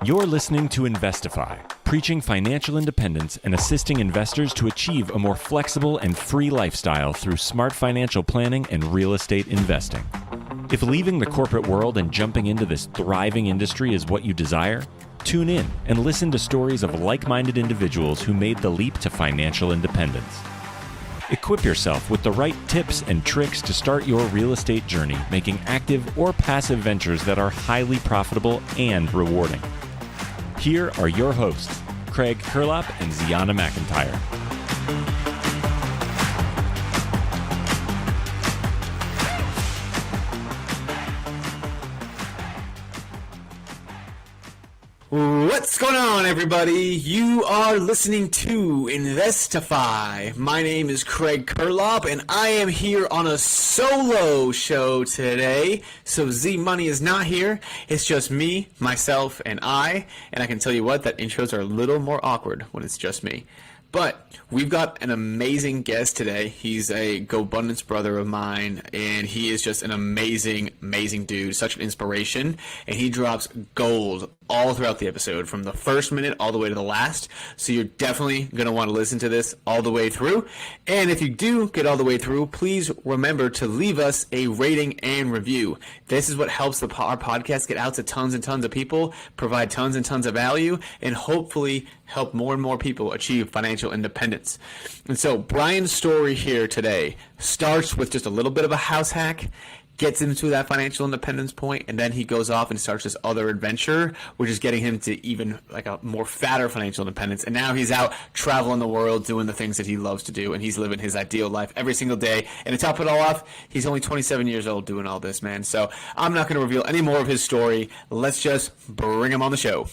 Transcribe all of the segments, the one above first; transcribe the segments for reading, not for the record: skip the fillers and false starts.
You're listening to Investify, preaching financial independence and assisting investors to achieve a more flexible and free lifestyle through smart financial planning and real estate investing. If leaving the corporate world and jumping into this thriving industry is what you desire, tune in and listen to stories of like-minded individuals who made the leap to financial independence. Equip yourself with the right tips and tricks to start your real estate journey, making active or passive ventures that are highly profitable and rewarding. Here are your hosts, Craig Curelop and Ziana McIntyre. What's going on, everybody? You are listening to Investify. My name is Craig Curelop, and I am here on a solo show today. So Z Money is not here. It's just me, myself, and I. And I can tell you what, that intros are a little more awkward when it's just me. But we've got an amazing guest today. He's a GoBundance brother of mine, and he is just an amazing, amazing dude, such an inspiration. And he drops gold all throughout the episode, from the first minute all the way to the last. So you're definitely going to want to listen to this all the way through. And if you do get all the way through, please remember to leave us a rating and review. This is what helps our podcast get out to tons and tons of people, provide tons and tons of value, and hopefully help more and more people achieve financial independence. And so Brian's story here today starts with just a little bit of a house hack, gets him to that financial independence point, and then he goes off and starts this other adventure, which is getting him to even like a more fatter financial independence. And now he's out traveling the world doing the things that he loves to do, and he's living his ideal life every single day. And to top it all off, he's only 27 years old doing all this, man. So I'm not going to reveal any more of his story. Let's just bring him on the show.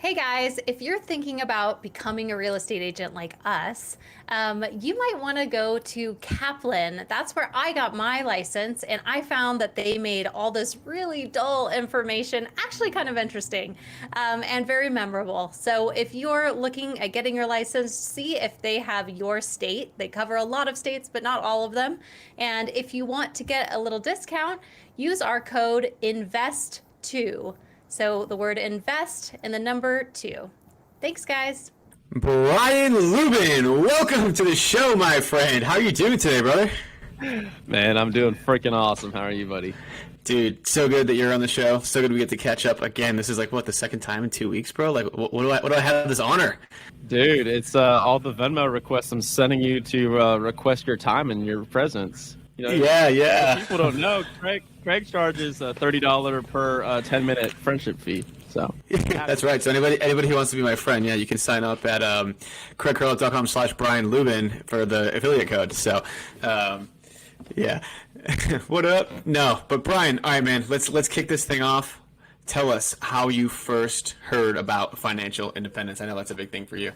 Hey guys, if you're thinking about becoming a real estate agent like us, you might want to go to Kaplan. That's where I got my license, and I found that they made all this really dull information actually kind of interesting and very memorable. So if you're looking at getting your license, see if they have your state. They cover a lot of states, but not all of them. And if you want to get a little discount, use our code INVEST2. So the word invest and the number 2. Thanks, guys. Brian Luebben, welcome to the show, my friend. How are you doing today, brother? Man, I'm doing freaking awesome. How are you, buddy? Dude, so good that you're on the show. So good we get to catch up again. This is like, what, the second time in 2 weeks, bro? Like, what do I have this honor? Dude, it's all the Venmo requests I'm sending you to request your time and your presence. You know, yeah. People don't know. Craig charges a $30 per 10-minute friendship fee. So that's right. So anybody who wants to be my friend, yeah, you can sign up at craigcurlop.com/Brian Luebben for the affiliate code. So, yeah. What up? No, but Brian, all right, man. Let's kick this thing off. Tell us how you first heard about financial independence. I know that's a big thing for you.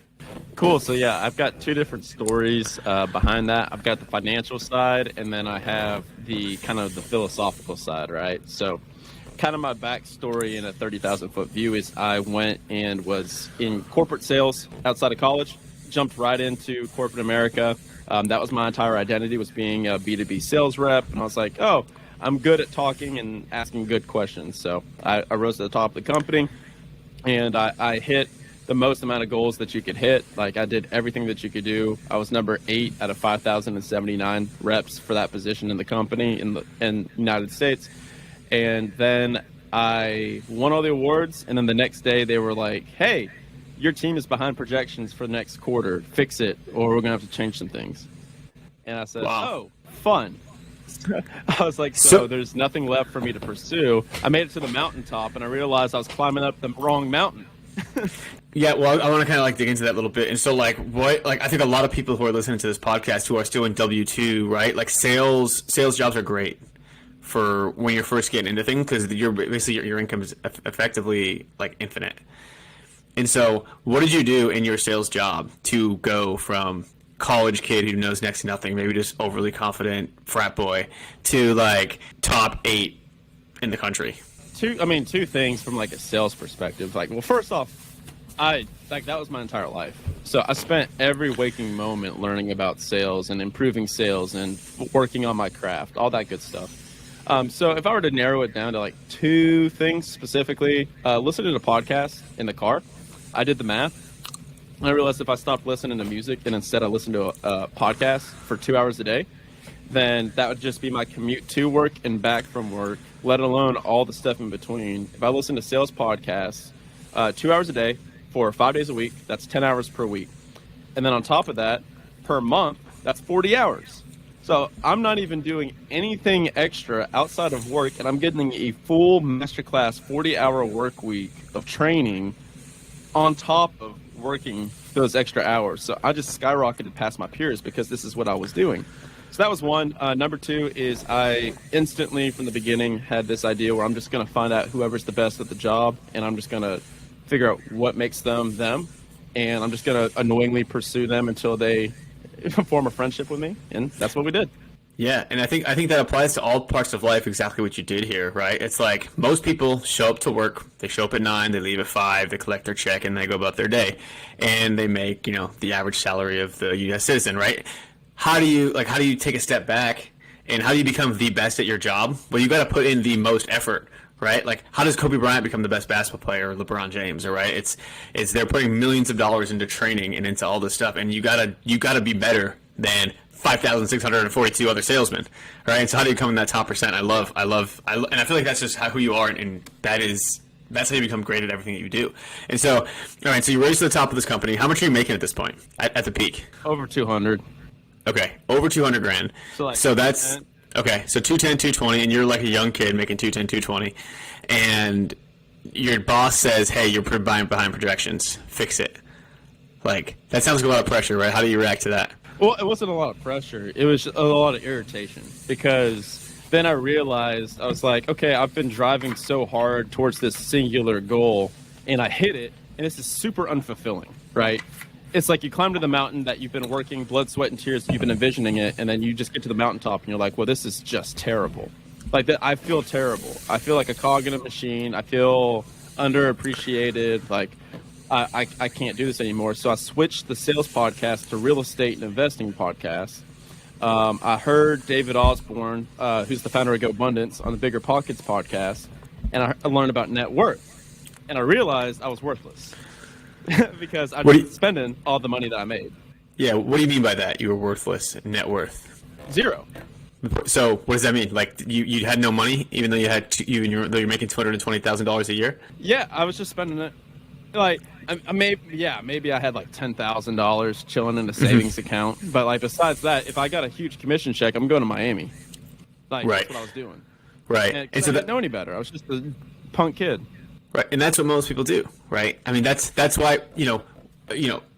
Cool. So yeah, I've got two different stories behind that. I've got the financial side, and then I have the kind of the philosophical side, right? So kind of my backstory in a 30,000-foot view is I went and was in corporate sales outside of college, jumped right into corporate America. That was my entire identity, was being a B2B sales rep. And I was like, oh, I'm good at talking and asking good questions. So I rose to the top of the company, and I hit the most amount of goals that you could hit. Like, I did everything that you could do. I was number 8 out of 5,079 reps for that position in the company in the United States. And then I won all the awards, and then the next day they were like, hey, your team is behind projections for the next quarter. Fix it, or we're going to have to change some things. And I said, wow. Oh, fun. I was like, so there's nothing left for me to pursue. I made it to the mountaintop, and I realized I was climbing up the wrong mountain. Yeah, well, I want to kind of like dig into that a little bit. And so like I think a lot of people who are listening to this podcast who are still in W-2, right? Like sales jobs are great for when you're first getting into things, because your income is effectively like infinite. And so what did you do in your sales job to go from college kid who knows next to nothing, maybe just overly confident frat boy, to like top 8 in the country? Two things from like a sales perspective. Like, well, first off, that was my entire life. So I spent every waking moment learning about sales and improving sales and working on my craft, all that good stuff. So if I were to narrow it down to like two things specifically, listening to podcasts in the car, I did the math. I realized if I stopped listening to music and instead I listened to a podcast for 2 hours a day, then that would just be my commute to work and back from work, let alone all the stuff in between. If I listen to sales podcasts 2 hours a day for 5 days a week, that's 10 hours per week. And then on top of that, per month, that's 40 hours. So I'm not even doing anything extra outside of work, and I'm getting a full masterclass 40-hour work week of training on top of working those extra hours. So I just skyrocketed past my peers because this is what I was doing. So that was one. Number two is I instantly from the beginning had this idea where I'm just going to find out whoever's the best at the job, and I'm just going to figure out what makes them them, and I'm just going to annoyingly pursue them until they form a friendship with me, and that's what we did. Yeah, and I think that applies to all parts of life, exactly what you did here, right? It's like most people show up to work, they show up at 9, they leave at 5, they collect their check, and they go about their day. And they make, the average salary of the U.S. citizen, right? How do you take a step back, and how do you become the best at your job? Well, you got to put in the most effort, right? Like, how does Kobe Bryant become the best basketball player, or LeBron James, right? It's they're putting millions of dollars into training and into all this stuff, and you gotta be better than 5,642 other salesmen, right? And so how do you come in that top percent? I love, and I feel like that's just who you are, and that's how you become great at everything that you do. And so, all right, so you raised to the top of this company. How much are you making at this point, at the peak? Over 200. Okay, over 200 grand. So that's, okay, so 210, 220, and you're like a young kid making 210, 220, and your boss says, hey, you're behind projections, fix it. Like, that sounds like a lot of pressure, right? How do you react to that? Well, it wasn't a lot of pressure. It was a lot of irritation because then I realized, I was like, okay, I've been driving so hard towards this singular goal and I hit it, and this is super unfulfilling, right? It's like you climb to the mountain that you've been working, blood, sweat, and tears, you've been envisioning it, and then you just get to the mountaintop and you're like, well, this is just terrible. Like, that, I feel terrible. I feel like a cog in a machine. I feel underappreciated. Like, I can't do this anymore. So I switched the sales podcast to real estate and investing podcast. I heard David Osborne, who's the founder of GoAbundance, on the Bigger Pockets podcast, and I learned about net worth. And I realized I was worthless because I was spending all the money that I made. Yeah, what do you mean by that? You were worthless. Net worth? Zero. So what does that mean? Like you had no money, even though you're making $220,000 a year? Yeah, I was just spending it. Like, maybe I had like $10,000 chilling in a savings account, but like besides that, if I got a huge commission check, I'm going to Miami. Like, right. That's what I was doing. Right. And so I didn't know any better. I was just a punk kid. Right, and that's what most people do, right? I mean, that's why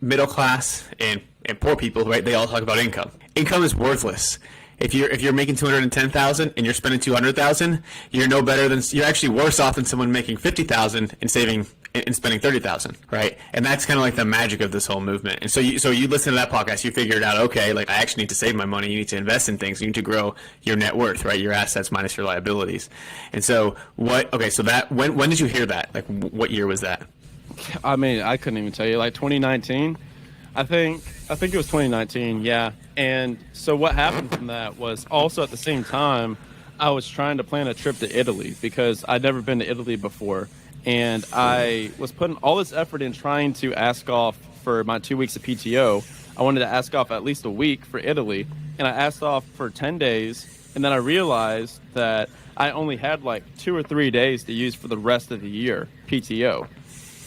middle class and poor people, right? They all talk about income. Income is worthless. If you're making $210,000 and you're spending $200,000, you're actually worse off than someone making $50,000 and spending $30,000, right? And that's kind of like the magic of this whole movement. And so you listen to that podcast, you figured out, okay, like I actually need to save my money. You need to invest in things. You need to grow your net worth, right? Your assets minus your liabilities. And so when did you hear that? Like, what year was that? I mean, I couldn't even tell you. Like 2019, I think it was 2019. Yeah. And so what happened from that was also at the same time, I was trying to plan a trip to Italy because I'd never been to Italy before. And I was putting all this effort in trying to ask off for my 2 weeks of PTO. I wanted to ask off at least a week for Italy. And I asked off for 10 days. And then I realized that I only had like 2 or 3 days to use for the rest of the year, PTO.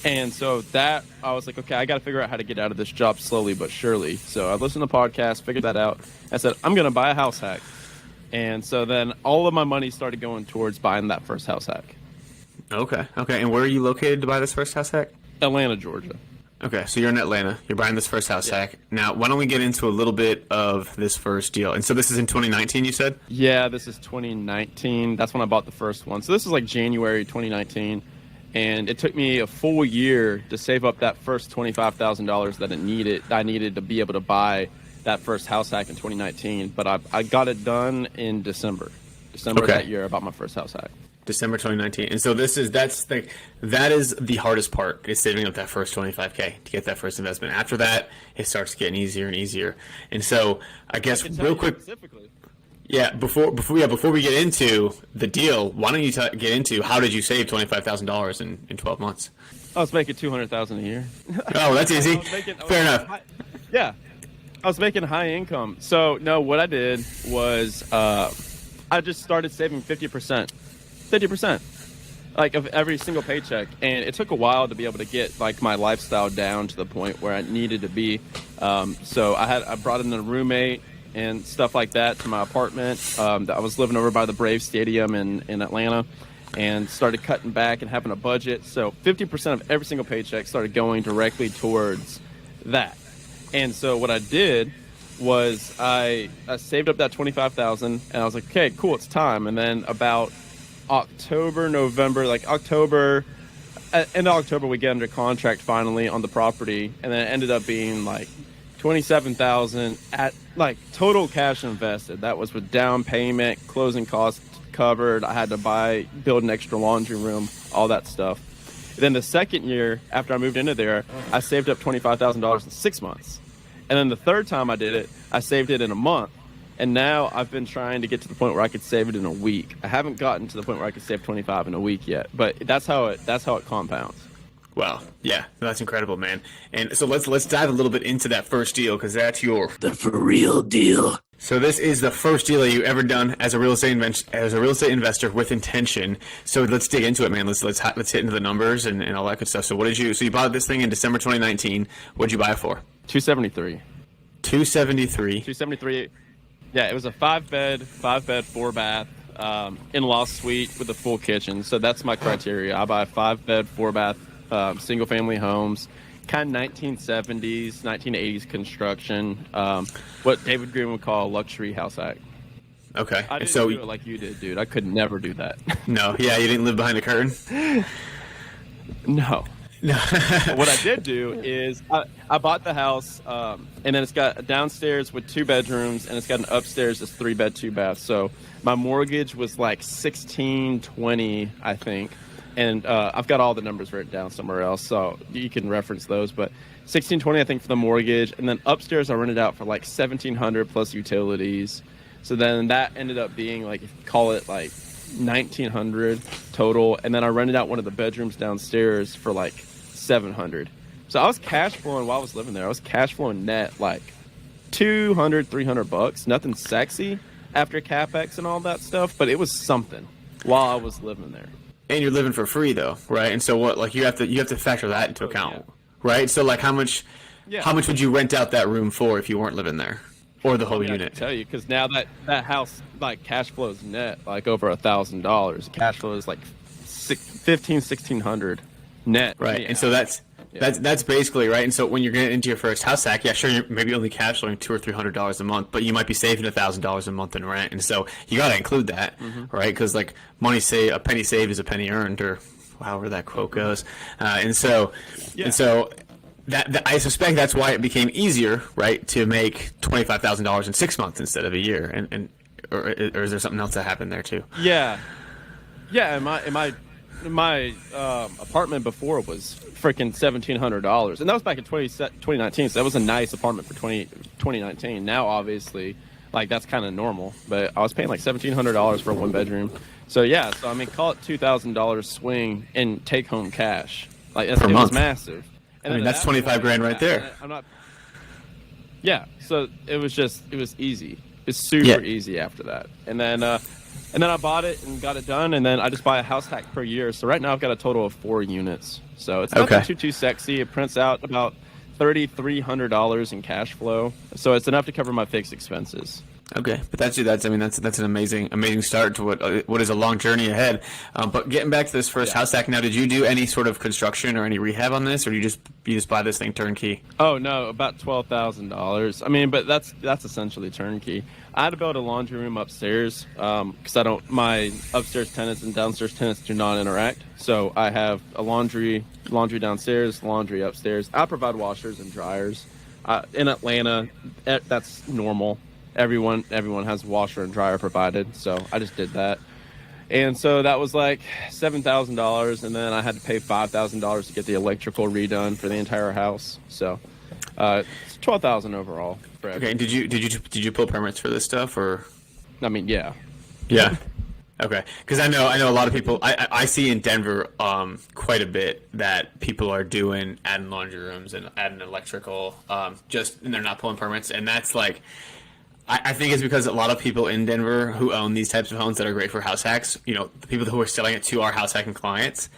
And so that, I was like, okay, I got to figure out how to get out of this job slowly but surely. So I listened to the podcast, figured that out. I said, I'm going to buy a house hack. And so then all of my money started going towards buying that first house hack. Okay. And where are you located to buy this first house hack? Atlanta, Georgia. Okay, so you're in Atlanta. You're buying this first house hack. Now, why don't we get into a little bit of this first deal? And so this is in 2019, you said? Yeah, this is 2019. That's when I bought the first one. So this is like January 2019. And it took me a full year to save up that first $25,000 that I needed to be able to buy that first house hack in 2019. But I got it done in December of that year. I bought my first house hack. December 2019. And so that is the hardest part, is saving up that first $25K to get that first investment. After that, it starts getting easier and easier. And so I guess real quick. Yeah, before we get into the deal, why don't you get into how did you save $25,000 in 12 months? I was making $200,000 a year. Oh, that's easy. Fair enough. Yeah, I was making high income. So no, what I did was I just started saving 50%, like of every single paycheck, and it took a while to be able to get like my lifestyle down to the point where I needed to be. So I brought in a roommate and stuff like that to my apartment. That I was living over by the Braves Stadium in Atlanta, and started cutting back and having a budget. So 50% of every single paycheck started going directly towards that. And so what I did was I saved up that $25,000, and I was like, okay, cool, it's time. And then about October, November, like October, end of October, we get under contract finally on the property, and then it ended up being like $27,000 at like total cash invested. That was with down payment, closing costs covered. I had to build an extra laundry room, all that stuff. Then the second year after I moved into there, I saved up $25,000 in 6 months. And then the third time I did it, I saved it in a month. And now I've been trying to get to the point where I could save it in a week. I haven't gotten to the point where I could save 25 in a week yet, but that's how it compounds. Wow, yeah, that's incredible, man. And so let's dive a little bit into that first deal, because that's the for real deal. So this is the first deal that you ever done as a real estate investor with intention. So let's dig into it, man. Let's hit into the numbers and all that good stuff. So you bought this thing in December 2019. What'd you buy it for? $273. $273. Yeah, it was a five bed, 4-bath, in-law suite with a full kitchen. So that's my criteria. I buy 5-bed, 4-bath, single-family homes, kind of 1970s, 1980s construction. What David Green would call a luxury house hack. Okay. I didn't do it like you did, dude. I could never do that. No, yeah, you didn't live behind the curtain? No. What I did do is I bought the house, and then it's got a downstairs with 2 bedrooms, and it's got an upstairs that's 3-bed, 2-bath. So my mortgage was like $1,620, I think, and I've got all the numbers written down somewhere else, so you can reference those. But $1,620, I think, for the mortgage, and then upstairs I rented out for like $1,700 plus utilities. So then that ended up being like, call it like $1,900 total, and then I rented out one of the bedrooms downstairs for like $700. So I was cash flowing while I was living there. I was cash flowing net like $200-$300, nothing sexy after capex and all that stuff, but it was something while I was living there. And you're living for free though, right? And so what, like you have to factor that into account, yeah. Right? So like how much would you rent out that room for if you weren't living there, or the whole unit? I can tell you, because now that house like cash flows net like over $1,000. Cash flow is like $1,500-$1,600 net. Right, and so that's basically right. And so when you're getting into your first house hack, yeah, sure, you're maybe only cash flowing $200 or $300 a month, but you might be saving $1,000 a month in rent, and so you got to include that, right? Because like a penny saved is a penny earned, or however that quote goes, and so that I suspect that's why it became easier, right, to make $25,000 in 6 months instead of a year, or is there something else that happened there too? Yeah. In my apartment before was freaking $1,700, and that was back in 2019. So that was a nice apartment for 2019. Now, obviously, like that's kind of normal, but I was paying like $1,700 for a 1-bedroom. So yeah, so I mean, call it $2,000 swing in take-home cash. Like it was massive. And I mean, that's 25 grand right there. Yeah, so it was easy. It's super easy after that. And then I bought it and got it done, and then I just buy a house hack per year. So right now I've got a total of 4 units. So it's nothing too sexy. It prints out about $3,300 in cash flow. So it's enough to cover my fixed expenses. Okay, but that's an amazing start to what is a long journey ahead. But getting back to this first house hack now, did you do any sort of construction or any rehab on this, or you just buy this thing turnkey? Oh no, about $12,000. I mean, but that's essentially turnkey. I had to build a laundry room upstairs because my upstairs tenants and downstairs tenants do not interact. So I have a laundry downstairs, laundry upstairs. I provide washers and dryers. In Atlanta, that's normal. Everyone has washer and dryer provided, so I just did that. And so that was like $7,000, and then I had to pay $5,000 to get the electrical redone for the entire house. So it's $12,000 overall. Okay, did you pull permits for this stuff, or? I mean, yeah. Yeah. Okay. Because I know a lot of people. I see in Denver quite a bit that people are doing adding laundry rooms and adding electrical, and they're not pulling permits, and that's like. I think it's because a lot of people in Denver who own these types of homes that are great for house hacks, you know, the people who are selling it to our house hacking clients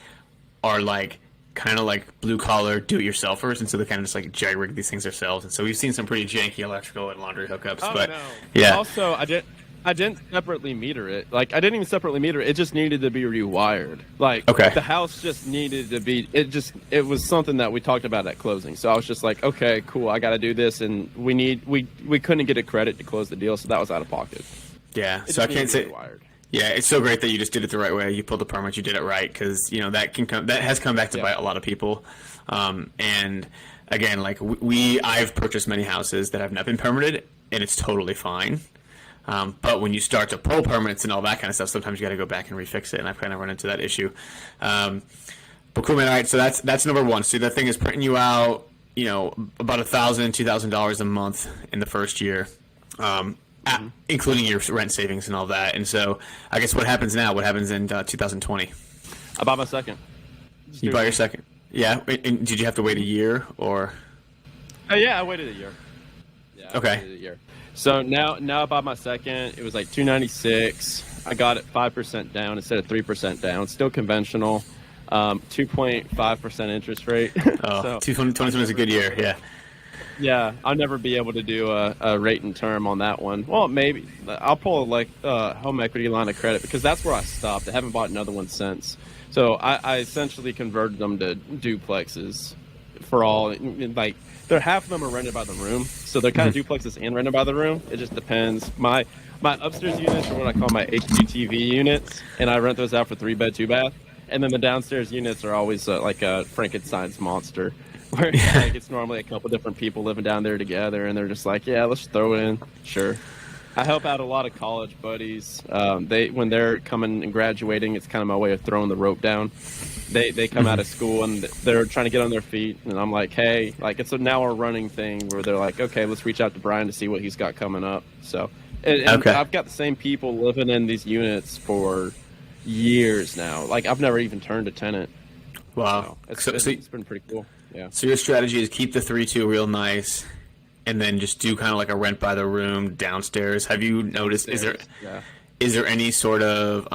are like kind of like blue collar do-it-yourselfers, and so they kind of just like jerry rig these things themselves. And so we've seen some pretty janky electrical and laundry hookups. Oh, but no. yeah, Also, I didn't separately meter it. Like, I didn't even separately meter it. It just needed to be rewired. Like, Okay. the house just needed to be. It was something that we talked about at closing. So I was just like, okay, cool. I got to do this, and we couldn't get a credit to close the deal, so that was out of pocket. yeah. It So I just can't needed to say. be rewired. Yeah, it's so great that you just did it the right way. You pulled the permit, you did it right, because you know that has come back to bite a lot of people. And again, like I've purchased many houses that have not been permitted, and it's totally fine. But when you start to pull permits and all that kind of stuff, sometimes you got to go back and refix it, and I've kind of run into that issue. But cool, man. All right, so that's number one. So that thing is printing you out, you know, about $1,000, $2,000 a month in the first year. Including your rent savings and all that. And so I guess what happens now? What happens in 2020? I bought my second. You buy your second. Yeah. And did you have to wait a year or? Yeah, I waited a year. Yeah, Okay. I waited a year. So now I bought my second. It was like $296. I got it 5% down instead of 3% down. Still conventional. 2.5% interest rate. Oh, So 2020 is a good year. Yeah. yeah, I'll never be able to do a rate and term on that one. Well, maybe I'll pull like home equity line of credit because that's where I stopped. I haven't bought another one since. So I essentially converted them to duplexes for all. Like half of them are rented by the room, so they're kind of duplexes and rented by the room. It just depends. My upstairs units are what I call my HGTV units, and I rent those out for 3-bed, 2-bath. And then the downstairs units are always like a Frankenstein's monster, where like, it's normally a couple different people living down there together, and they're just like, yeah, let's throw it in. Sure. I help out a lot of college buddies. When they're coming and graduating, it's kind of my way of throwing the rope down. They come out of school and they're trying to get on their feet, and I'm like, hey, like it's now a running thing where they're like, okay, let's reach out to Brian to see what he's got coming up. So, and Okay. I've got the same people living in these units for years now. Like I've never even turned a tenant. Wow. So it's been pretty cool. Yeah. So your strategy is keep the 3-2 real nice, and then just do kind of like a rent by the room downstairs. Have you noticed? Yeah. Is there any sort of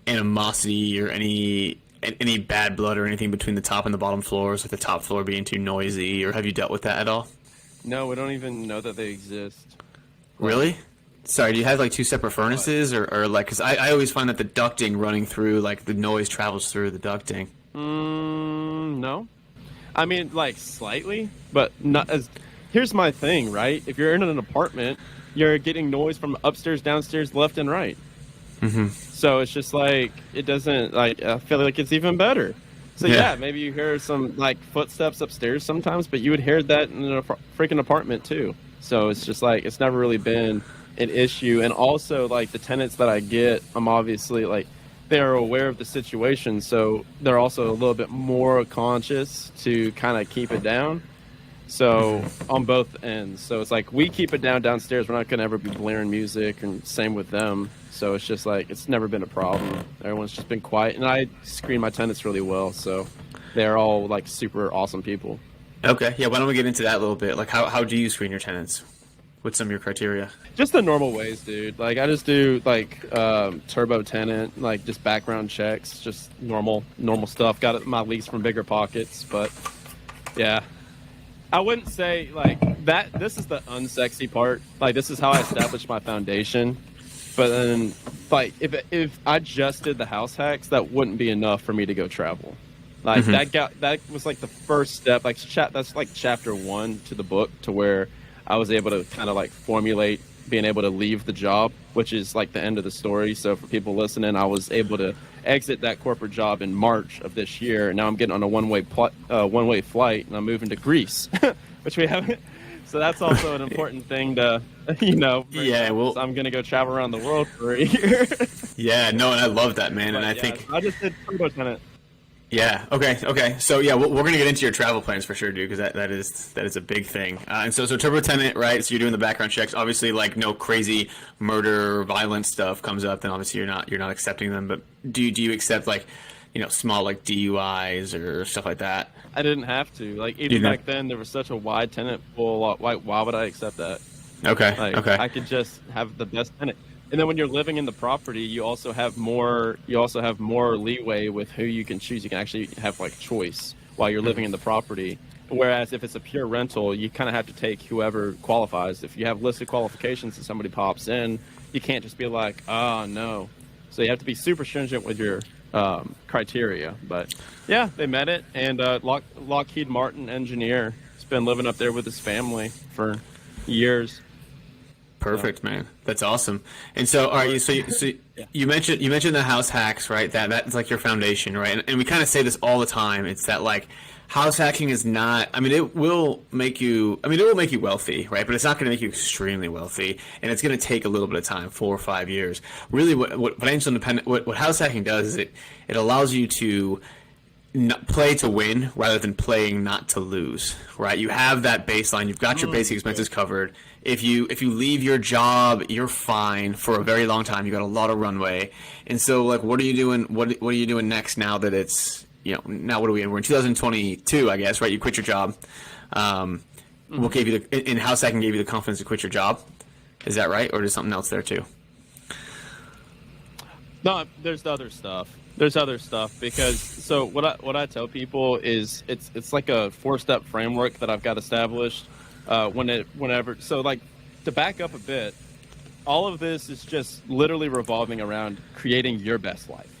animosity or any bad blood or anything between the top and the bottom floors, with the top floor being too noisy, or have you dealt with that at all? No, we don't even know that they exist. Really? Sorry, do you have like 2 separate furnaces, or like? Because I always find that the ducting running through, like the noise travels through the ducting. No. I mean, like slightly, but not as. Here's my thing, right? If you're in an apartment, you're getting noise from upstairs, downstairs, left, and right. Mm-hmm. So it's just like it doesn't like. I feel like it's even better. So yeah, maybe you hear some like footsteps upstairs sometimes, but you would hear that in a freaking apartment too. So it's just like it's never really been an issue. And also like the tenants that I get, I'm obviously like they're aware of the situation, so they're also a little bit more conscious to kind of keep it down. So on both ends. So it's like we keep it down downstairs. We're not going to ever be blaring music, and same with them. So it's just like it's never been a problem. Everyone's just been quiet, and I screen my tenants really well. So they're all like super awesome people. Okay, yeah. Why don't we get into that a little bit? Like, how do you screen your tenants? What's some of your criteria? Just the normal ways, dude. Like I just do like turbo tenant, like just background checks, just normal stuff. Got my lease from Bigger Pockets, but yeah. I wouldn't say like that. This is the unsexy part. Like this is how I established my foundation. But then, like if I just did the house hacks, that wouldn't be enough for me to go travel. Like that was like the first step. Like that's like chapter 1 to the book, to where I was able to kind of like formulate being able to leave the job, which is like the end of the story. So for people listening, I was able to exit that corporate job in March of this year. And now I'm getting on a one-way flight, and I'm moving to Greece, which we haven't. So that's also an important thing to, Yeah, well, I'm going to go travel around the world for a year. yeah, no, and I love that, man. And I think I just did turbo tenant. Yeah. Okay. So yeah, we're gonna get into your travel plans for sure, dude, because that is a big thing. And so turbo tenant, right? So you're doing the background checks. Obviously, like no crazy murder, violent stuff comes up, then obviously you're not accepting them. But do you accept like, small like DUIs or stuff like that? I didn't have to. Like even back then, there was such a wide tenant pool. Why would I accept that? Okay. Like, Okay. I could just have the best tenant. And then when you're living in the property, you also have more leeway with who you can choose. You can actually have like choice while you're living in the property. Whereas if it's a pure rental, you kind of have to take whoever qualifies. If you have listed qualifications and somebody pops in, you can't just be like, oh no. So you have to be super stringent with your criteria. But yeah, they met it. And Lockheed Martin engineer has been living up there with his family for years. Perfect, man. That's awesome. And so, all right. So you mentioned the house hacks, right? That's like your foundation, right? And we kind of say this all the time. It's that like house hacking is not. I mean, it will make you. I mean, it will make you wealthy, right? But it's not going to make you extremely wealthy, and it's going to take a little bit of time, 4 or 5 years. Really, what financial independent, what house hacking does is it allows you to play to win rather than playing not to lose, right? You have that baseline. You've got your basic expenses covered. If you leave your job, you're fine for a very long time. You got a lot of runway. And so, like, what are you doing? What are you doing next now that it's, now what are we in? We're in 2022, I guess, right? You quit your job. What gave you in house hacking gave you the confidence to quit your job? Is that right? Or is something else there too? No, there's other stuff. There's other stuff because so what I tell people is it's like a 4-step framework that I've got established. Whenever so like to back up a bit, all of this is just literally revolving around creating your best life.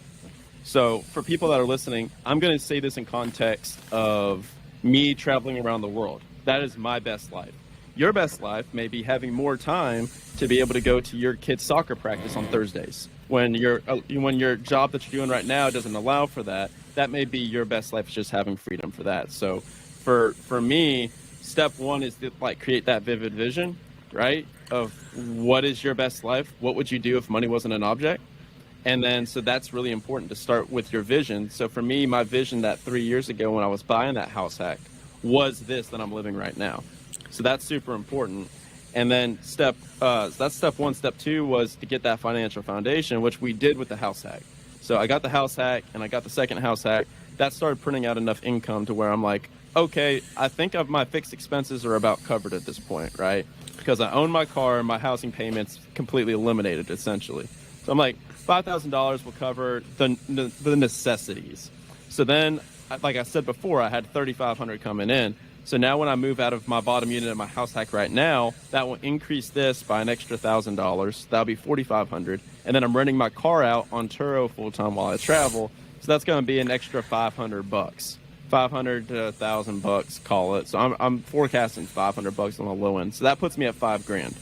So for people that are listening, I'm going to say this in context of me traveling around the world. That is my best life. Your best life may be having more time to be able to go to your kid's soccer practice on Thursdays. When your job that you're doing right now doesn't allow for that, that may be your best life is just having freedom for that. So for me, step one is to like create that vivid vision, right? Of what is your best life? What would you do if money wasn't an object? And then, so that's really important to start with your vision. So for me, my vision that 3 years ago when I was buying that house hack was this that I'm living right now. So that's super important. And then that's step one. Step two was to get that financial foundation, which we did with the house hack. So I got the house hack and I got the second house hack. That started printing out enough income to where I'm like, okay, I think my fixed expenses are about covered at this point, right? Because I own my car and my housing payments completely eliminated essentially. So I'm like, $5,000 will cover the necessities. So then, like I said before, I had $3,500 coming in. So now when I move out of my bottom unit of my house hack right now, that will increase this by an extra $1,000. That'll be $4,500. And then I'm renting my car out on Turo full time while I travel. So that's going to be an extra $500, $500 to $1,000, call it. So I'm forecasting $500 on the low end. So that puts me at $5,000.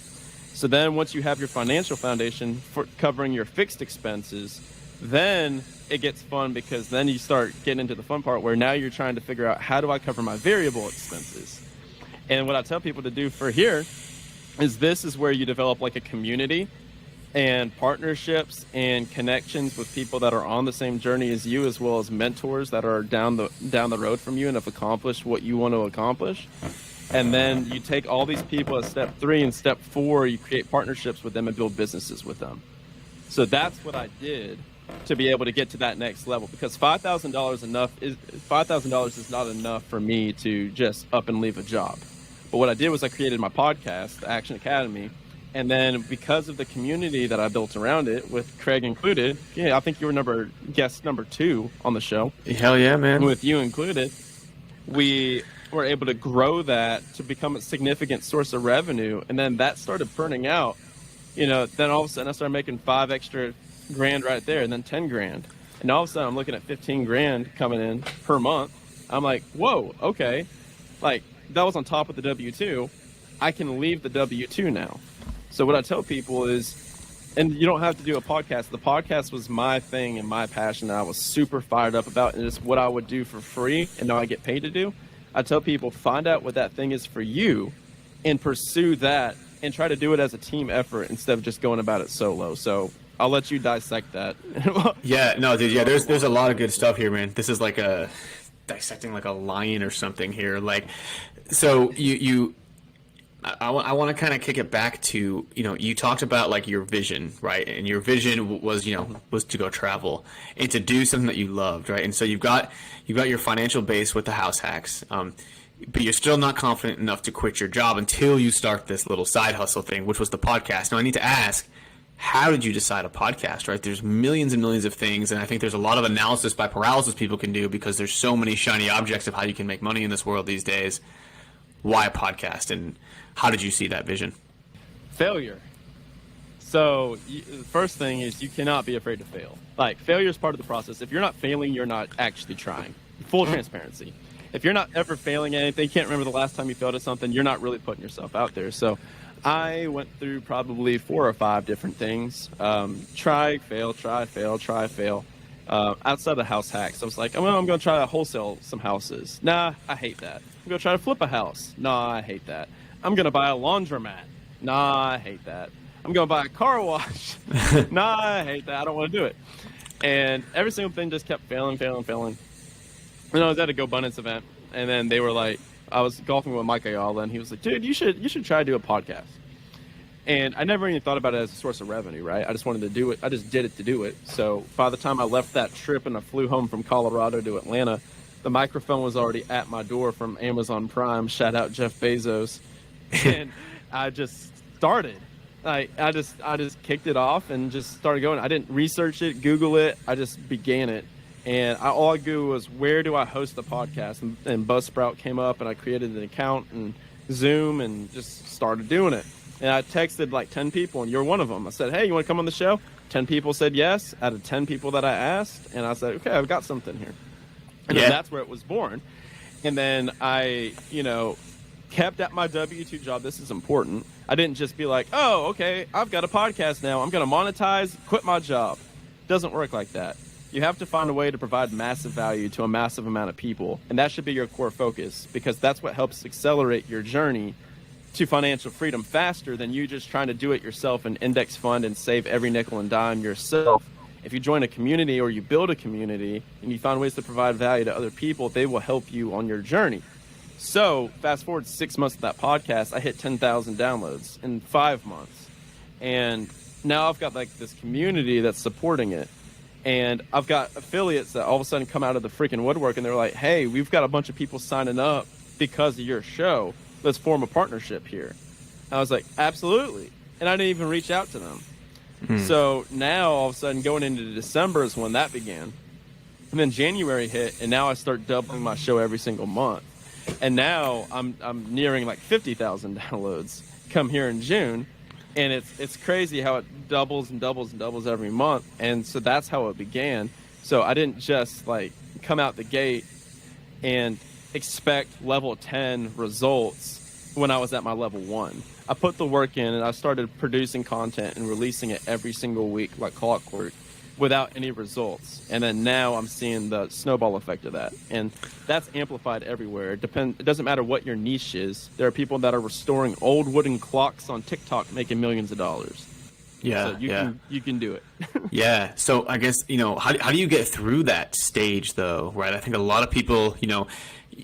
So then once you have your financial foundation for covering your fixed expenses, then it gets fun because then you start getting into the fun part where now you're trying to figure out how do I cover my variable expenses. And what I tell people to do for here is this is where you develop like a community and partnerships and connections with people that are on the same journey as you, as well as mentors that are down the road from you and have accomplished what you want to accomplish. And then you take all these people at step 3 and step 4, you create partnerships with them and build businesses with them. So that's what I did to be able to get to that next level, because $5,000 is not enough for me to just up and leave a job. But what I did was I created my podcast, the Action Academy, and then because of the community that I built around it, with Craig included, I think you were guest number 2 on the show. Hell yeah, man. With you included, we were able to grow that to become a significant source of revenue, and then that started burning out. Then all of a sudden I started making $5 extra grand right there, and then $10,000, and all of a sudden I'm looking at $15,000 coming in per month. I'm like, whoa, okay, like that was on top of the W-2. I can leave the W-2 now. So what I tell people is, and you don't have to do a podcast. The podcast was my thing and my passion that I was super fired up about, and it's what I would do for free and now I get paid to do. I tell people, find out what that thing is for you and pursue that and try to do it as a team effort instead of just going about it solo. So I'll let you dissect that. Yeah, no, dude. Yeah, there's a lot of good stuff here, man. This is like a dissecting like a lion or something here. Like, so I want to kind of kick it back to, you talked about like your vision, right? And your vision was, was to go travel and to do something that you loved, right? And so you've got your financial base with the house hacks, but you're still not confident enough to quit your job until you start this little side hustle thing, which was the podcast. Now I need to ask, how did you decide a podcast, right? There's millions and millions of things, and I think there's a lot of analysis by paralysis people can do because there's so many shiny objects of how you can make money in this world these days. Why a podcast, and how did you see that vision? Failure. So the first thing is you cannot be afraid to fail. Like, failure is part of the process. If you're not failing, you're not actually trying. Full transparency. If you're not ever failing at anything, you can't remember the last time you failed at something, you're not really putting yourself out there. So I went through probably 4 or 5 different things. Try, fail, try, fail, try, fail. Outside of house hacks, I was like, well, I'm going to try to wholesale some houses. Nah, I hate that. I'm going to try to flip a house. Nah, I hate that. I'm going to buy a laundromat. Nah, I hate that. I'm going to buy a car wash. Nah, I hate that. I don't want to do it. And every single thing just kept failing. And I was at a GoBundance event, and then they were like, I was golfing with Mike Ayala, and he was like, dude, you should try to do a podcast. And I never even thought about it as a source of revenue, right? I just wanted to do it. I just did it to do it. So by the time I left that trip and I flew home from Colorado to Atlanta, the microphone was already at my door from Amazon Prime. Shout out Jeff Bezos. And I just started. I just kicked it off and just started going. I didn't research it, Google it. I just began it. And all I Googled was, where do I host the podcast? And Buzzsprout came up, and I created an account and Zoom and just started doing it. And I texted like 10 people, and you're one of them. I said, hey, you want to come on the show? 10 people said yes, out of 10 people that I asked. And I said, okay, I've got something here. And then that's where it was born. And then I, kept at my W-2 job. This is important. I didn't just be like, oh, okay, I've got a podcast now. I'm going to monetize, quit my job. It doesn't work like that. You have to find a way to provide massive value to a massive amount of people. And that should be your core focus, because that's what helps accelerate your journey to financial freedom faster than you just trying to do it yourself and index fund and save every nickel and dime yourself. If you join a community or you build a community and you find ways to provide value to other people, they will help you on your journey. So fast forward 6 months of that podcast, I hit 10,000 downloads in 5 months. And now I've got like this community that's supporting it. And I've got affiliates that all of a sudden come out of the freaking woodwork, and they're like, hey, we've got a bunch of people signing up because of your show. Let's form a partnership here. I was like, absolutely. And I didn't even reach out to them. So now all of a sudden going into December is when that began. And then January hit, and now I start doubling my show every single month. And now I'm nearing like 50,000 downloads come here in June. And it's crazy how it doubles and doubles and doubles every month. And so that's how it began. So I didn't just like come out the gate and expect level 10 results when I was at my level 1. I put the work in, and I started producing content and releasing it every single week like clockwork without any results. And then now I'm seeing the snowball effect of that. And that's amplified everywhere. It doesn't matter what your niche is. There are people that are restoring old wooden clocks on TikTok making millions of dollars. Yeah, so you can do it. Yeah. So I guess, how do you get through that stage though, right? I think a lot of people,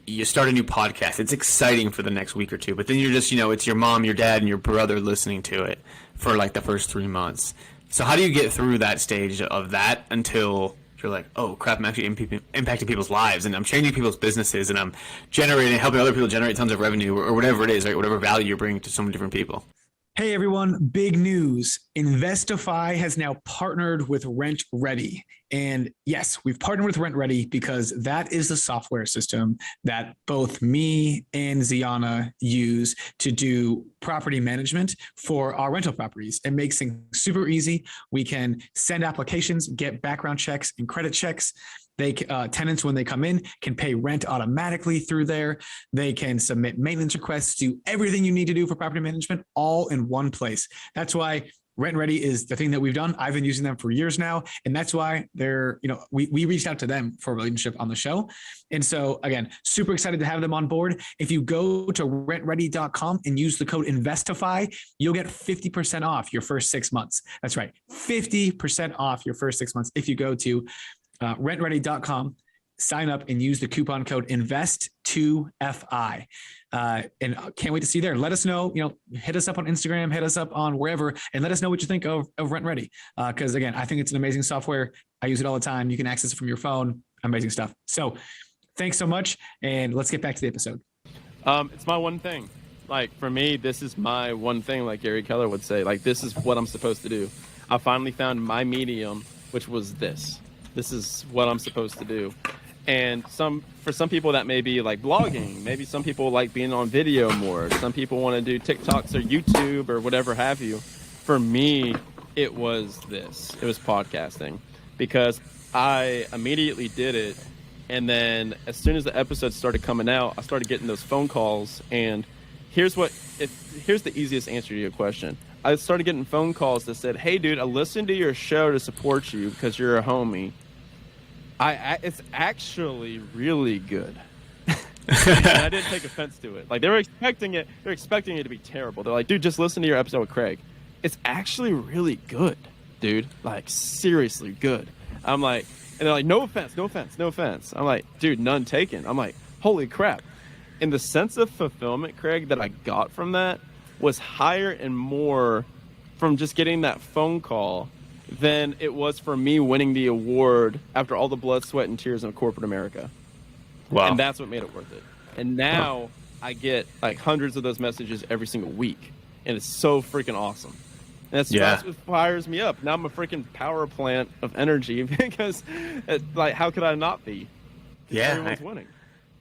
you start a new podcast. It's exciting for the next week or two, but then you're just, it's your mom, your dad, and your brother listening to it for like the first 3 months. So how do you get through that stage of that until you're like, oh crap, I'm actually impacting people's lives, and I'm changing people's businesses, and I'm helping other people generate tons of revenue, or whatever it is, right? Whatever value you're bringing to so many different people. Hey everyone, big news. Investify has now partnered with Rent Ready. And yes, we've partnered with Rent Ready because that is the software system that both me and Ziana use to do property management for our rental properties. It makes things super easy. We can send applications, get background checks and credit checks. Tenants, when they come in, can pay rent automatically through there. They can submit maintenance requests, do everything you need to do for property management all in one place. That's why Rent Ready is the thing that we've done. I've been using them for years now. And that's why we reached out to them for a relationship on the show. And so again, super excited to have them on board. If you go to rentready.com and use the code Investify, you'll get 50% off your first 6 months. That's right. 50% off your first 6 months. If you go to rentready.com, sign up and use the coupon code INVEST2FI. And can't wait to see you there. Let us know, hit us up on Instagram, hit us up on wherever, and let us know what you think of Rent Ready. Because again, I think it's an amazing software. I use it all the time. You can access it from your phone. Amazing stuff. So thanks so much. And let's get back to the episode. It's my one thing. Like for me, this is my one thing, like Gary Keller would say, like, this is what I'm supposed to do. I finally found my medium, which was this. This is what I'm supposed to do. And for some people that may be like blogging, maybe some people like being on video more. Some people want to do TikToks or YouTube or whatever have you. For me, it was this. It was podcasting, because I immediately did it. And then as soon as the episodes started coming out, I started getting those phone calls. And here's the easiest answer to your question. I started getting phone calls that said, "Hey dude, I listened to your show to support you because you're a homie. It's actually really good." And I didn't take offense to it. Like they're expecting it to be terrible. They're like, "Dude, just listen to your episode with Craig. It's actually really good, dude. Like seriously good." I'm like, and they're like, "No offense, no offense, no offense." I'm like, "Dude, none taken." I'm like, "Holy crap." And the sense of fulfillment, Craig, that I got from that was higher and more from just getting that phone call than it was for me winning the award after all the blood, sweat, and tears in corporate America. Wow. And that's what made it worth it. And now I get like hundreds of those messages every single week. And it's so freaking awesome. And that's what fires me up. Now I'm a freaking power plant of energy because how could I not be? Everyone's winning.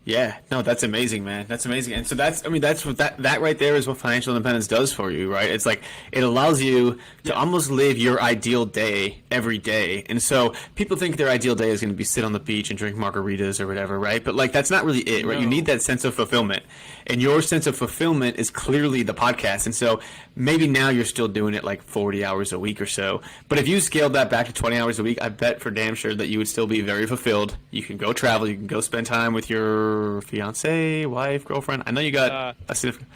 Yeah, no, that's amazing, man. That's amazing. And so that's what that right there is what financial independence does for you, right? It's like it allows you to almost live your ideal day every day. And so people think their ideal day is going to be sit on the beach and drink margaritas or whatever, right? But like that's not really it, right? No. You need that sense of fulfillment. And your sense of fulfillment is clearly the podcast. And so maybe now you're still doing it like 40 hours a week or so. But if you scaled that back to 20 hours a week, I bet for damn sure that you would still be very fulfilled. You can go travel. You can go spend time with your fiance, wife, girlfriend. I know you got a significant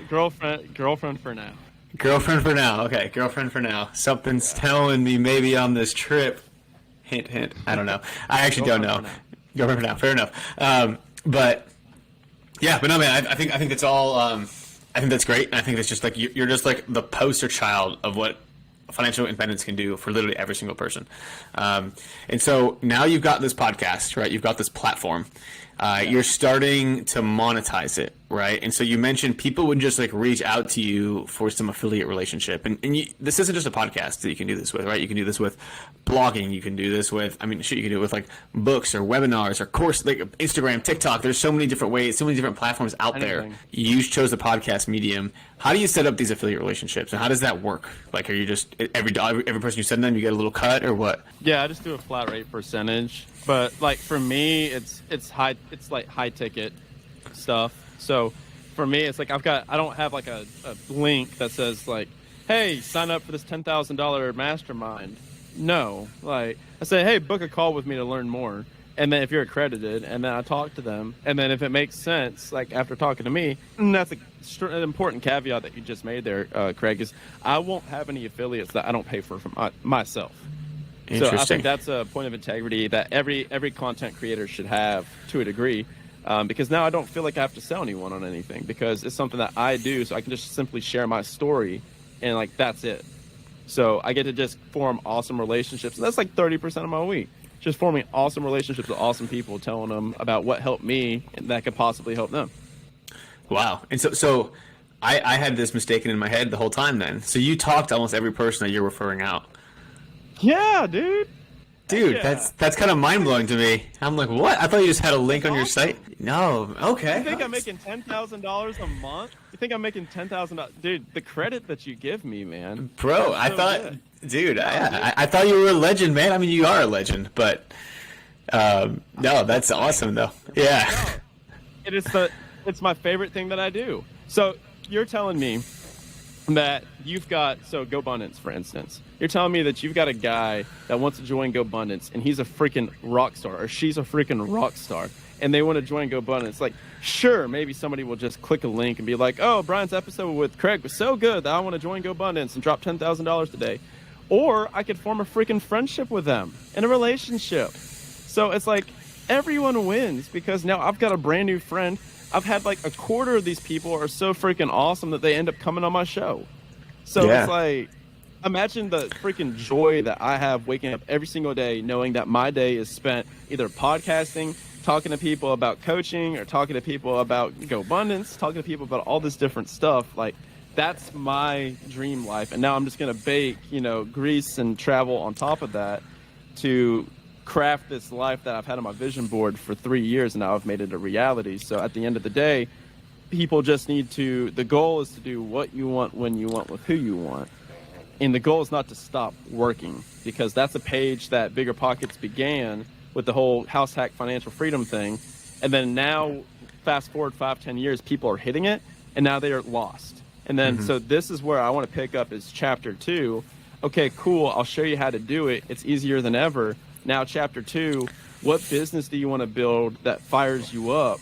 girlfriend for now. Girlfriend for now. Okay, girlfriend for now. Something's telling me maybe on this trip. Hint, hint. I don't know. I actually don't know. Girlfriend for now. Fair enough. But no, man. I think that's all. I think that's great. And I think that's just like you're just like the poster child of what financial independence can do for literally every single person. And so now you've got this podcast, right? You've got this platform. You're starting to monetize it, right? And so you mentioned people would just like reach out to you for some affiliate relationship. And this isn't just a podcast that you can do this with, right? You can do this with blogging. You can do this with, you can do it with like books or webinars or course, like Instagram, TikTok. There's so many different ways, so many different platforms out there. You chose the podcast medium. How do you set up these affiliate relationships and how does that work? Like, are you just every person you send them, you get a little cut or what? Yeah, I just do a flat rate percentage. But like for me, it's like high ticket stuff. So for me, it's like I don't have like a link that says like, "Hey, sign up for this $10,000 mastermind." No, like I say, "Hey, book a call with me to learn more." And then if you're accredited, and then I talk to them, and then if it makes sense, like after talking to me, and that's an important caveat that you just made there, Craig, is I won't have any affiliates that I don't pay for myself. So I think that's a point of integrity that every content creator should have to a degree, because now I don't feel like I have to sell anyone on anything because it's something that I do, so I can just simply share my story, and like that's it. So I get to just form awesome relationships, and that's like 30% of my week. Just forming awesome relationships with awesome people, telling them about what helped me and that could possibly help them. Wow. And so I had this mistaken in my head the whole time then. So you talked to almost every person that you're referring out. Yeah, dude. Yeah. That's kind of mind-blowing to me. I'm like, what? I thought you just had a link on your site. No. Okay. You think I'm making $10,000 a month? You think I'm making $10,000? Dude, the credit that you give me, man. Bro, I thought... Good. Dude, I thought you were a legend, man. I mean, you are a legend, but no, that's awesome, though. Yeah. No, it's my favorite thing that I do. So you're telling me that you've got, so GoBundance, for instance, you're telling me that you've got a guy that wants to join GoBundance and he's a freaking rock star, or she's a freaking rock star, and they want to join GoBundance. Like, sure, maybe somebody will just click a link and be like, oh, Brian's episode with Craig was so good that I want to join GoBundance and drop $10,000 today. Or I could form a freaking friendship with them and a relationship. So it's like everyone wins, because now I've got a brand new friend. I've had like a quarter of these people are so freaking awesome that they end up coming on my show. So It's like, imagine the freaking joy that I have waking up every single day knowing that my day is spent either podcasting, talking to people about coaching, or talking to people about GoBundance, talking to people about all this different stuff. Like, that's my dream life. And now I'm just going to bake, grease and travel on top of that to craft this life that I've had on my vision board for 3 years, and now I've made it a reality. So at the end of the day, people just need to, the goal is to do what you want, when you want, with who you want. And the goal is not to stop working, because that's a page that Bigger Pockets began with the whole house hack financial freedom thing. And then now, fast forward 5-10 years, people are hitting it, and now they are lost. And then, so this is where I want to pick up is chapter 2. Okay, cool. I'll show you how to do it. It's easier than ever. Now, chapter 2, what business do you want to build that fires you up,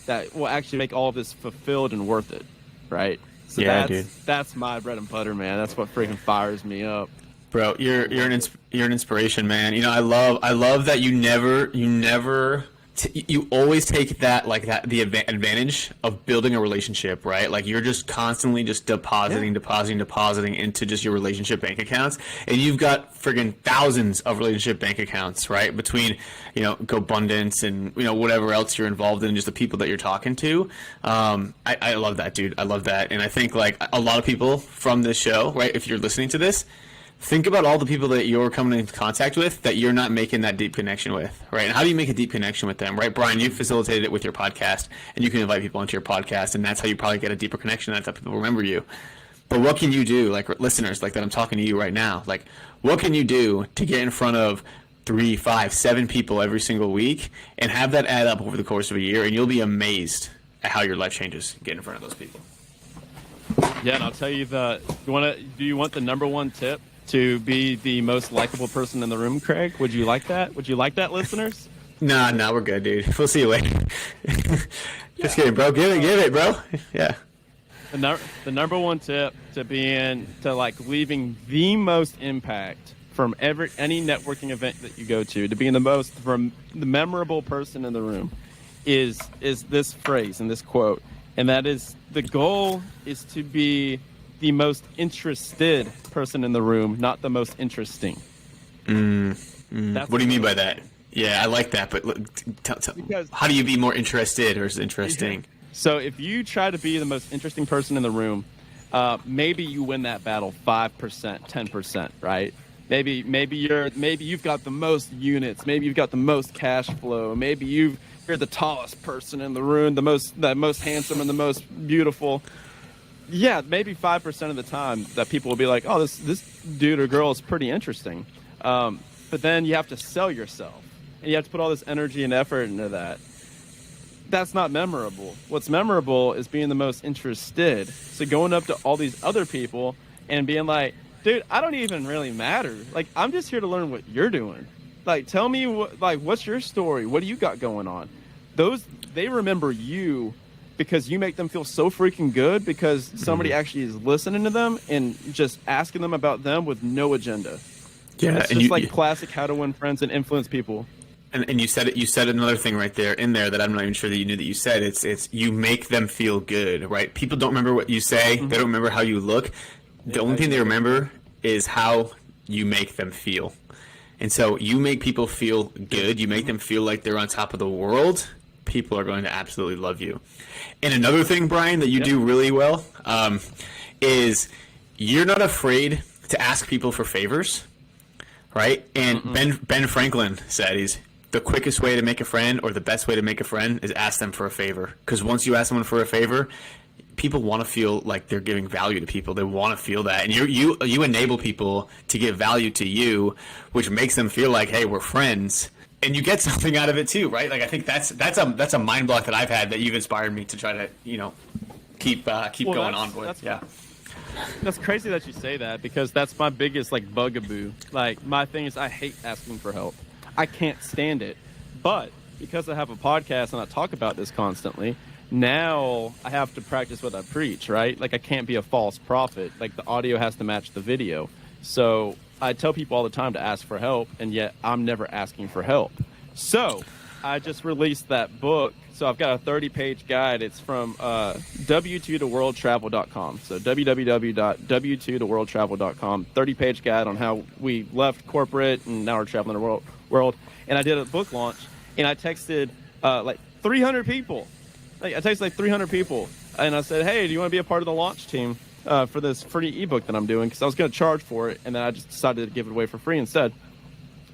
that will actually make all of this fulfilled and worth it, right? So that's my bread and butter, man. That's what freaking fires me up. Bro, you're an inspiration, man. I love that you always take the advantage of building a relationship, right? Like, you're just constantly just depositing into just your relationship bank accounts, and you've got friggin' thousands of relationship bank accounts, right? Between GoBundance and whatever else you're involved in, just the people that you're talking to. I love that, dude. I love that, and I think like a lot of people from this show, right? If you're listening to this, think about all the people that you're coming into contact with that you're not making that deep connection with, right? And how do you make a deep connection with them, right? Brian, you facilitated it with your podcast, and you can invite people into your podcast, and that's how you probably get a deeper connection. That's how people remember you. But what can you do, like listeners, like that I'm talking to you right now, like what can you do to get in front of 3, 5, 7 people every single week and have that add up over the course of a year, and you'll be amazed at how your life changes getting in front of those people. Yeah, and I'll tell you do you want the number one tip to be the most likable person in the room, Craig? Would you like that? Would you like that, listeners? Nah, we're good, dude. We'll see you later. Just kidding, bro. Give it, bro. Yeah. The number one tip to leaving the most impact from any networking event that you go to being the memorable person in the room is this phrase and this quote, and that is, the goal is to be the most interested person in the room, not the most interesting. What do you mean by that? Yeah, I like that, but how do you be more interested versus interesting? So if you try to be the most interesting person in the room, maybe you win that battle 5%, 10%, right? Maybe you've got the most units, maybe you've got the most cash flow, maybe you're the tallest person in the room, the most handsome and the most beautiful. Yeah, maybe 5% of the time that people will be like, oh, this dude or girl is pretty interesting. But then you have to sell yourself, and you have to put all this energy and effort into that. That's not memorable. What's memorable is being the most interested. So going up to all these other people and being like, dude, I don't even really matter. Like, I'm just here to learn what you're doing. Like, tell me what's your story? What do you got going on? They remember you because you make them feel so freaking good, because somebody actually is listening to them and just asking them about them with no agenda. Yeah, it's just classic how to win friends and influence people. And you said it. You said another thing right there in there that I'm not even sure that you knew that you said. It's you make them feel good, right? People don't remember what you say. They don't remember how you look. The only thing they remember is how you make them feel. And so you make people feel good. You make them feel like they're on top of the world. People are going to absolutely love you. And another thing, Brian, that you do really well is you're not afraid to ask people for favors, right? And Ben Franklin said the quickest way to make a friend, or the best way to make a friend, is ask them for a favor. Because once you ask someone for a favor, people want to feel like they're giving value to people. They want to feel that, and you enable people to give value to you, which makes them feel like, hey, we're friends. And you get something out of it too, right? Like, I think that's a mind block that I've had that you've inspired me to try to keep going on with. That's crazy that you say that, because that's my biggest like bugaboo. Like, my thing is I hate asking for help. I can't stand it. But because I have a podcast and I talk about this constantly, now I have to practice what I preach, right? Like, I can't be a false prophet. Like, the audio has to match the video. So I tell people all the time to ask for help, and yet I'm never asking for help. So I just released that book. So I've got a 30-page guide. It's from w2toworldtravel.com. So www.w2toworldtravel.com. 30-page guide on how we left corporate and now we're traveling the world. And I did a book launch, and I texted like 300 people. I texted like 300 people, and I said, hey, do you want to be a part of the launch team for this free ebook that I'm doing? Because I was going to charge for it, and then I just decided to give it away for free instead.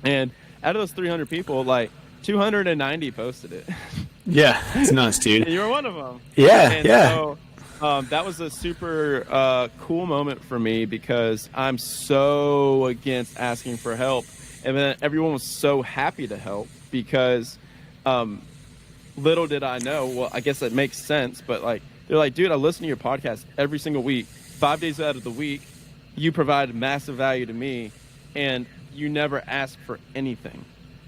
And out of those 300 people, like 290 posted it. Yeah, it's nuts, dude. And you were one of them. Yeah, and yeah. So that was a super cool moment for me, because I'm so against asking for help. And then everyone was so happy to help, because little did I know, well, I guess that makes sense, but like, they're like, dude, I listen to your podcast every single week, 5 days out of the week. You provide massive value to me, and you never ask for anything.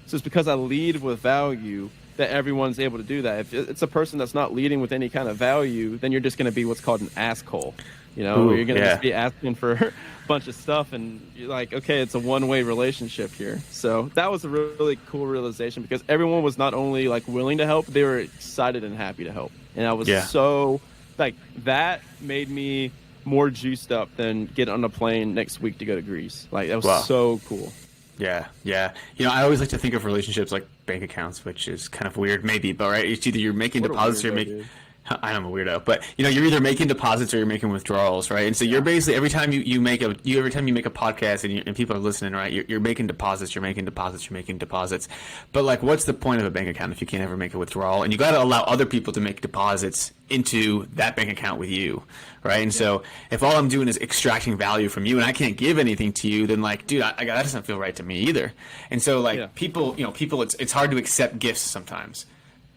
So it's because I lead with value that everyone's able to do that. If it's a person that's not leading with any kind of value, then you're just going to be what's called an asshole. You know, Ooh, you're going to yeah. just be asking for a bunch of stuff, and you're like, okay, it's a one-way relationship here. So that was a really cool realization, because everyone was not only like willing to help, they were excited and happy to help. And I was so like, that made me more juiced up than get on a plane next week to go to Greece. Like, that was so cool. Yeah, yeah. You know, I always like to think of relationships like bank accounts, which is kind of weird, maybe, but right, it's either you're making deposits or you're making. I'm a weirdo, but you know, you're either making deposits or you're making withdrawals, right? And so you're basically, every time you make a podcast and people are listening, right? You're making deposits, you're making deposits. But like, what's the point of a bank account if you can't ever make a withdrawal? And you got to allow other people to make deposits into that bank account with you, right? And so if all I'm doing is extracting value from you and I can't give anything to you, then like, dude, that doesn't feel right to me either. And so like people, it's hard to accept gifts sometimes,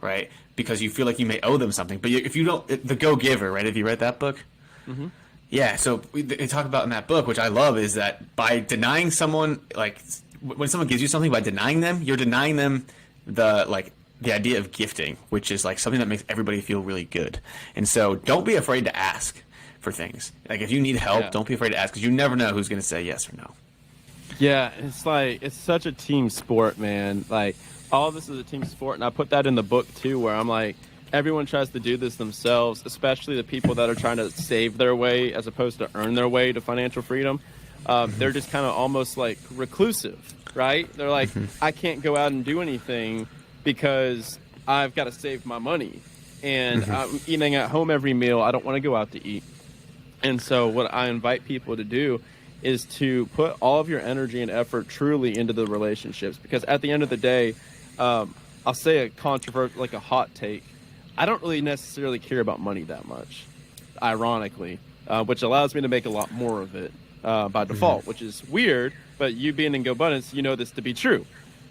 right? Because you feel like you may owe them something. But if you don't, The Go-Giver, right? Have you read that book? Mm-hmm. Yeah, so they talk about in that book, which I love, is that by denying someone, like when someone gives you something, by denying them, you're denying them the idea of gifting, which is like something that makes everybody feel really good. And so don't be afraid to ask for things. Like if you need help, don't be afraid to ask, because you never know who's going to say yes or no. Yeah, it's like, it's such a team sport, man. Like, all this is a team sport, and I put that in the book too, where I'm like, everyone tries to do this themselves, especially the people that are trying to save their way as opposed to earn their way to financial freedom. They're just kind of almost like reclusive, right? They're like, I can't go out and do anything because I've got to save my money, and I'm eating at home every meal. I don't want to go out to eat. And so what I invite people to do is to put all of your energy and effort truly into the relationships, because at the end of the day, I'll say a controversial, like a hot take, I don't really necessarily care about money that much, ironically, which allows me to make a lot more of it by default, which is weird, but you being in GoBundance, you know this to be true.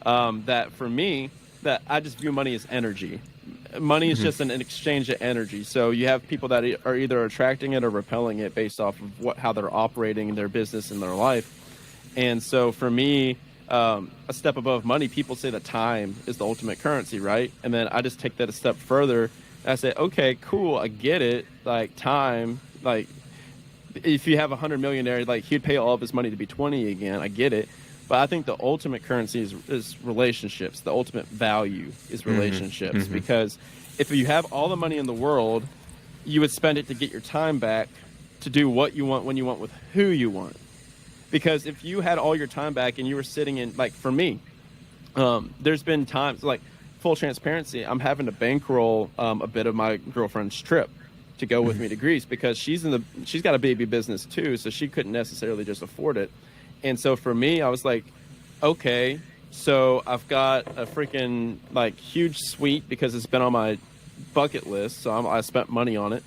That for me, that I just view money as energy. Money is just an exchange of energy. So you have people that are either attracting it or repelling it based off of how they're operating in their business and their life. And so for me, a step above money, people say that time is the ultimate currency, right? And then I just take that a step further. And I say, okay, cool, I get it. Like time, like if you have a 100 millionaire, like he'd pay all of his money to be 20 again. I get it. But I think the ultimate currency is relationships. The ultimate value is relationships. Because if you have all the money in the world, you would spend it to get your time back to do what you want when you want with who you want. Because if you had all your time back and you were sitting in, like for me, there's been times, like full transparency, I'm having to bankroll a bit of my girlfriend's trip to go with me to Greece, because she's got a baby business too, so she couldn't necessarily just afford it. And so for me, I was like, okay, so I've got a freaking like huge suite because it's been on my bucket list. So I spent money on it.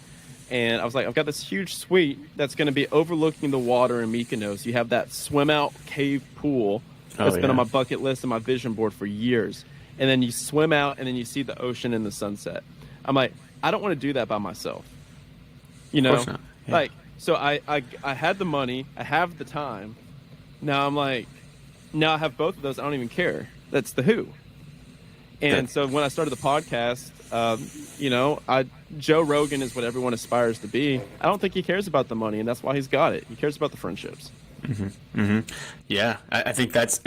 And I was like, I've got this huge suite that's going to be overlooking the water in Mykonos. You have that swim out cave pool that's been on my bucket list and my vision board for years. And then you swim out and then you see the ocean and the sunset. I'm like, I don't want to do that by myself. You know, like So I had the money, I have the time. Now I'm like, now I have both of those. I don't even care. That's the who. And so when I started the podcast, Joe Rogan is what everyone aspires to be. I don't think he cares about the money, and that's why he's got it. He cares about the friendships. Yeah, I think that's,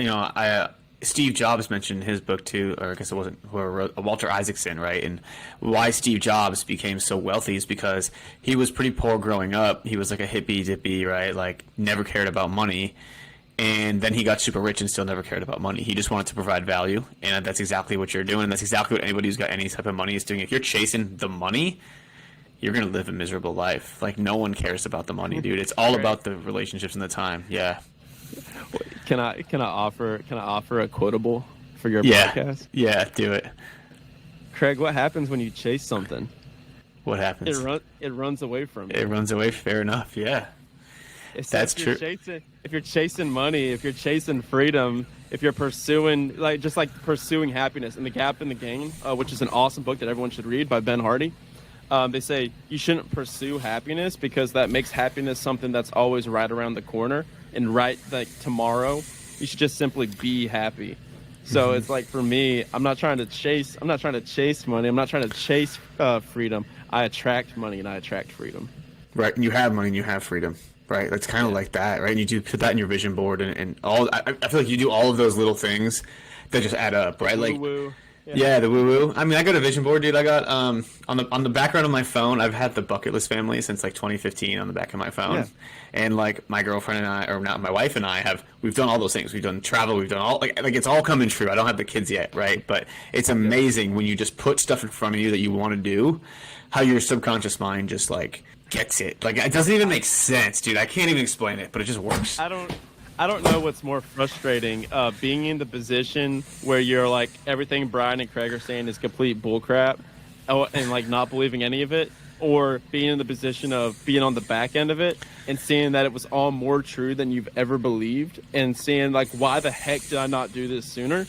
Steve Jobs mentioned in his book too, or I guess it wasn't whoever wrote, Walter Isaacson, right? And why Steve Jobs became so wealthy is because he was pretty poor growing up. He was like a hippie dippy, right? Like never cared about money. And then he got super rich and still never cared about money. He just wanted to provide value. And that's exactly what you're doing. And that's exactly what anybody who's got any type of money is doing. If you're chasing the money, you're going to live a miserable life. Like no one cares about the money, dude. It's all about the relationships and the time. Yeah. Can I offer a quotable for your podcast? Yeah, do it. Craig, what happens when you chase something? What happens? It runs away from you. It runs away. Fair enough. Yeah. That's true. If you're chasing money, if you're chasing freedom, if you're pursuing pursuing happiness, and The Gap and the Gain, which is an awesome book that everyone should read by Ben Hardy. They say you shouldn't pursue happiness because that makes happiness something that's always right around the corner and right like tomorrow. You should just simply be happy. So it's like for me, I'm not trying to chase money. I'm not trying to chase freedom. I attract money and I attract freedom. Right. And you have money and you have freedom. Right. That's kind of like that. Right. And you do put that in your vision board and all. I feel like you do all of those little things that just add up. Right. Like. Woo-woo. Yeah, the woo-woo. I mean, I got a vision board, dude. I got on the background of my phone, I've had the Bucket List family since like 2015 on the back of my phone. Yeah. And like my girlfriend and I, or not my wife and I we've done all those things. We've done travel, we've done all like it's all coming true. I don't have the kids yet, right? But it's amazing when you just put stuff in front of you that you want to do, how your subconscious mind just like gets it. Like it doesn't even make sense, dude. I can't even explain it, but it just works. I don't know what's more frustrating, being in the position where you're like everything Brian and Craig are saying is complete bullcrap, and like not believing any of it, or being in the position of being on the back end of it and seeing that it was all more true than you've ever believed, and seeing like why the heck did I not do this sooner?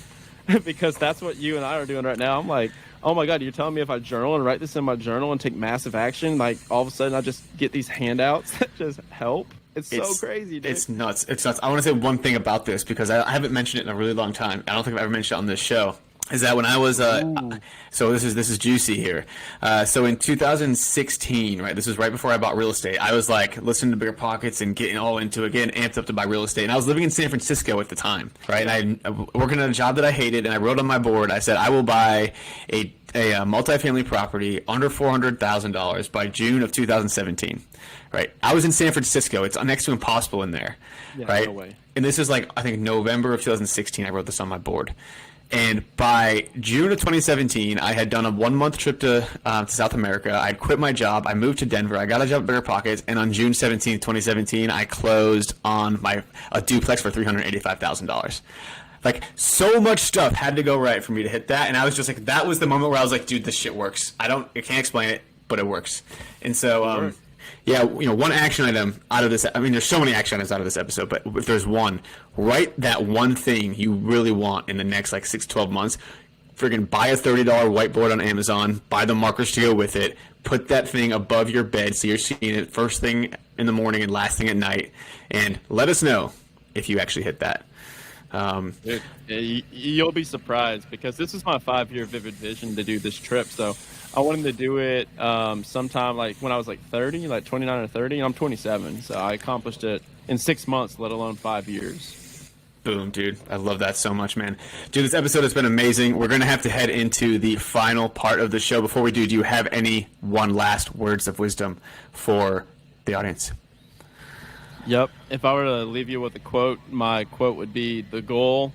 Because that's what you and I are doing right now. I'm like, oh my God, you're telling me if I journal and write this in my journal and take massive action, like all of a sudden I just get these handouts that just help? It's so crazy, dude. It's nuts. It's nuts. I want to say one thing about this because I haven't mentioned it in a really long time. I don't think I've ever mentioned it on this show. Is that when I was so this is juicy here. So in 2016, right? This was right before I bought real estate. I was like listening to Bigger Pockets and getting all into it, getting amped up to buy real estate. And I was living in San Francisco at the time, right? And I working at a job that I hated, and I wrote on my board. I said I will buy a multifamily property under $400,000 by June of 2017. Right. I was in San Francisco. It's next to impossible in there. Yeah, right. No way. And this is like, I think November of 2016, I wrote this on my board. And by June of 2017, I had done a 1-month trip to South America. I'd quit my job. I moved to Denver. I got a job at Bigger Pockets. And on June 17th, 2017, I closed on a duplex for $385,000. Like, so much stuff had to go right for me to hit that. And I was just like, that was the moment where I was like, dude, this shit works. I can't explain it, but it works. And so, yeah, one action item out of this. I mean, there's so many action items out of this episode, but if there's one, write that one thing you really want in the next like 6 to 12 months. Friggin' buy a $30 whiteboard on Amazon, buy the markers to go with it, put that thing above your bed so you're seeing it first thing in the morning and last thing at night, and let us know if you actually hit that. You'll be surprised because this is my 5-year vivid vision to do this trip. So I wanted to do it sometime like when I was like 30, like 29 or 30, and I'm 27. So I accomplished it in 6 months, let alone 5 years. Boom, dude. I love that so much, man. Dude, this episode has been amazing. We're going to have to head into the final part of the show. Before we do you have any one last words of wisdom for the audience? Yep. If I were to leave you with a quote, my quote would be the goal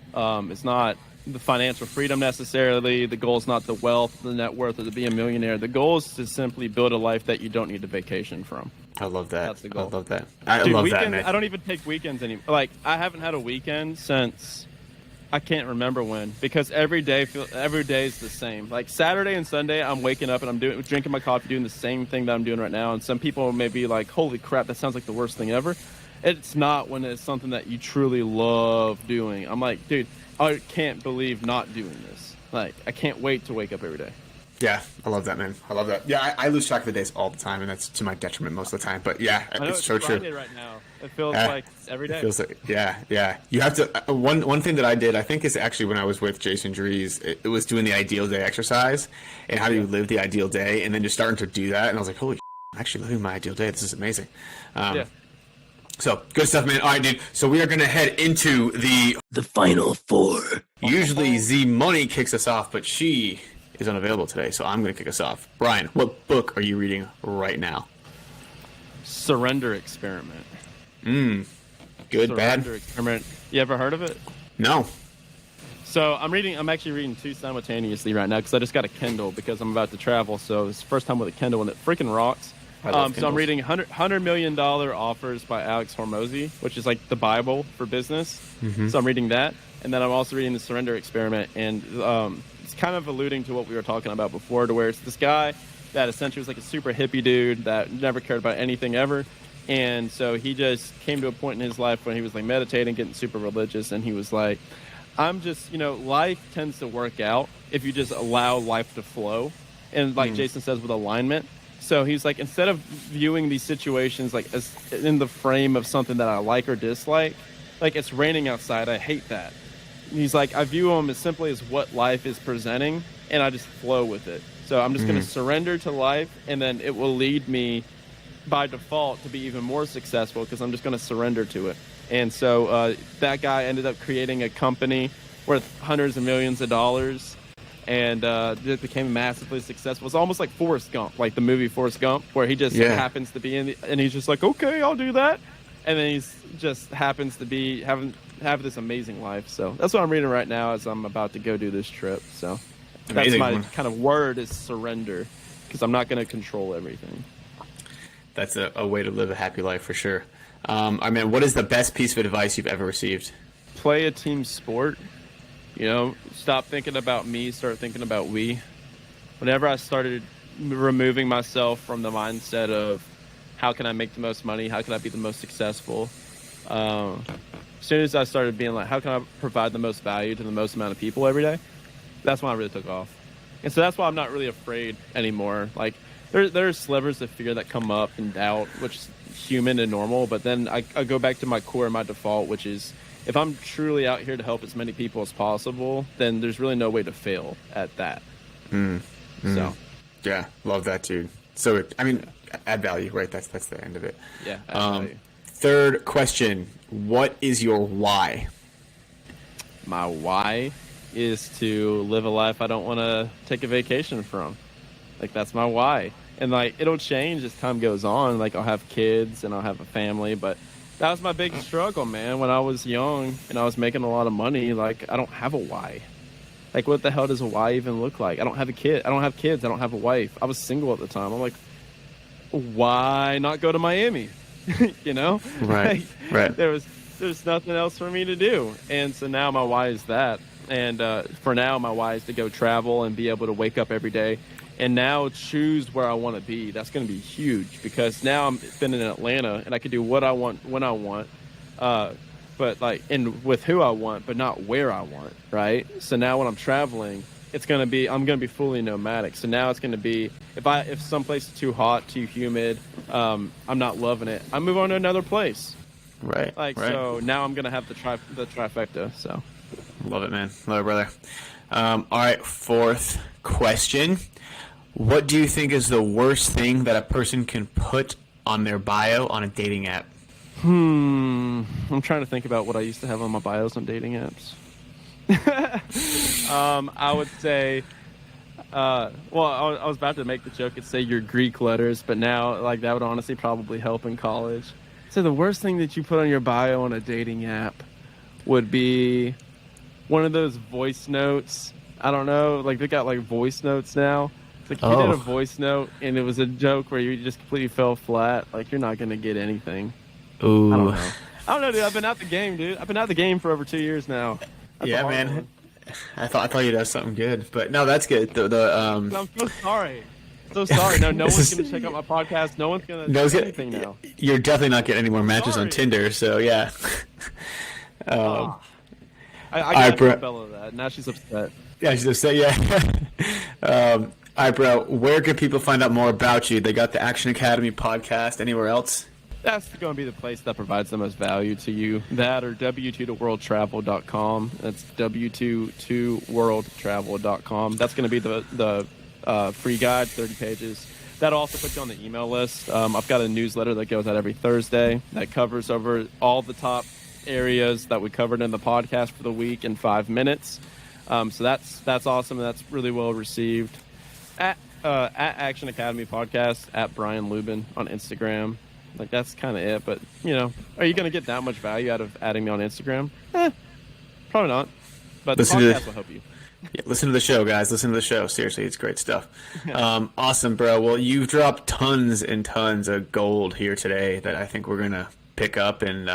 is not the financial freedom necessarily. The goal is not the wealth, the net worth, or to be a millionaire. The goal is to simply build a life that you don't need to vacation from. I love that. That's the goal. I love that. Dude, love weekends, that, man. I don't even take weekends anymore. Like, I haven't had a weekend since I can't remember when, because every day is the same. Like Saturday and Sunday, I'm waking up and I'm drinking my coffee, doing the same thing that I'm doing right now. And some people may be like, "Holy crap, that sounds like the worst thing ever." It's not when it's something that you truly love doing. I'm like, dude, I can't believe not doing this. Like, I can't wait to wake up every day. Yeah, I love that, man. I love that. Yeah, I lose track of the days all the time, and that's to my detriment most of the time. But yeah, I know it's so true. Friday right now. It feels like every day. Feels like, yeah. You have to. One thing that I did, I think, is actually when I was with Jason Dries, it was doing the ideal day exercise, and how do you live the ideal day, and then just starting to do that, and I was like, holy, I'm actually living my ideal day. This is amazing. So good stuff, man. All right, dude. So we are gonna head into the final four. Usually Z Money kicks us off, but she is unavailable today, so I'm gonna kick us off. Brian, what book are you reading right now? Surrender Experiment. Good, Surrender bad? Experiment. You ever heard of it? No. So I'm actually reading two simultaneously right now because I just got a Kindle because I'm about to travel. So it's the first time with a Kindle and it freaking rocks. So I'm reading $100 million offers by Alex Hormozy, which is like the Bible for business. So I'm reading that. And then I'm also reading The Surrender Experiment. And it's kind of alluding to what we were talking about before, to where it's this guy that essentially was like a super hippie dude that never cared about anything ever. And so he just came to a point in his life when he was like meditating, getting super religious. And he was like, I'm just, life tends to work out if you just allow life to flow. And like Jason says, with alignment. So he's like, instead of viewing these situations like as in the frame of something that I like or dislike, like it's raining outside, I hate that. And he's like, I view them as simply as what life is presenting, and I just flow with it. So I'm just going to surrender to life, and then it will lead me by default to be even more successful because I'm just going to surrender to it. And so that guy ended up creating a company worth hundreds of millions of dollars. And it became massively successful. It's almost like Forrest Gump, like the movie Forrest Gump, where he just happens to be and he's just like, okay, I'll do that. And then he's just happens to be have this amazing life. So that's what I'm reading right now as I'm about to go do this trip. So that's my kind of word is surrender, because I'm not going to control everything. That's a way to live a happy life for sure. I mean, what is the best piece of advice you've ever received? Play a team sport. Stop thinking about me, start thinking about we. Whenever I started removing myself from the mindset of how can I make the most money, how can I be the most successful, as soon as I started being like, how can I provide the most value to the most amount of people every day, that's when I really took off. And so that's why I'm not really afraid anymore. Like, there are slivers of fear that come up and doubt, which is human and normal, but then I go back to my core, my default, which is, if I'm truly out here to help as many people as possible, then there's really no way to fail at that. So, yeah, love that, dude. So, add value, right? That's the end of it. Yeah. Add value. Third question: what is your why? My why is to live a life I don't want to take a vacation from. Like, that's my why, and like it'll change as time goes on. Like, I'll have kids and I'll have a family, but that was my big struggle, man. When I was young and I was making a lot of money, like, I don't have a why. Like, what the hell does a why even look like? I don't have a kid. I don't have kids. I don't have a wife. I was single at the time. I'm like, why not go to Miami? Right. Right. There's nothing else for me to do. And so now my why is that. And for now, my why is to go travel and be able to wake up every day and now choose where I want to be. That's going to be huge, because now I'm been in Atlanta and I can do what I want when I want, but like, and with who I want, but not where I want, right? So now when I'm traveling, I'm going to be fully nomadic. So now it's going to be, if someplace is too hot, too humid, I'm not loving it, I move on to another place. Right. So now I'm going to have the trifecta. So love it, man. Love it, brother. All right. Fourth question. What do you think is the worst thing that a person can put on their bio on a dating app? I'm trying to think about what I used to have on my bios on dating apps. I would say, I was about to make the joke and say your Greek letters, but now, like, that would honestly probably help in college. So the worst thing that you put on your bio on a dating app would be one of those voice notes. I don't know, like, they got like voice notes now. Like, if you did a voice note and it was a joke where you just completely fell flat, like, you're not going to get anything. Ooh. I don't know, dude. I've been out the game, dude. I've been out the game for over 2 years now. That's man. One. I thought you'd have something good, but no, that's good. I'm so sorry. No one's going to check out my podcast. No one's going to do anything now. You're definitely not getting any more matches on Tinder, so yeah. I got Bella that. Now she's upset. Yeah, she's upset, yeah. All right, bro. Where can people find out more about you? They got the Action Academy podcast. Anywhere else? That's going to be the place that provides the most value to you. That or w2toworldtravel.com. That's w2toworldtravel.com. That's going to be the free guide, 30 pages. That also puts you on the email list. I've got a newsletter that goes out every Thursday that covers over all the top areas that we covered in the podcast for the week in 5 minutes. So that's awesome. That's really well received. At Action Academy Podcast, at Brian Luebben on Instagram. Like, that's kind of it. But, are you going to get that much value out of adding me on Instagram? Probably not. But the podcast will help you. Yeah, listen to the show, guys. Listen to the show. Seriously, it's great stuff. Awesome, bro. Well, you've dropped tons and tons of gold here today that I think we're going to pick up, and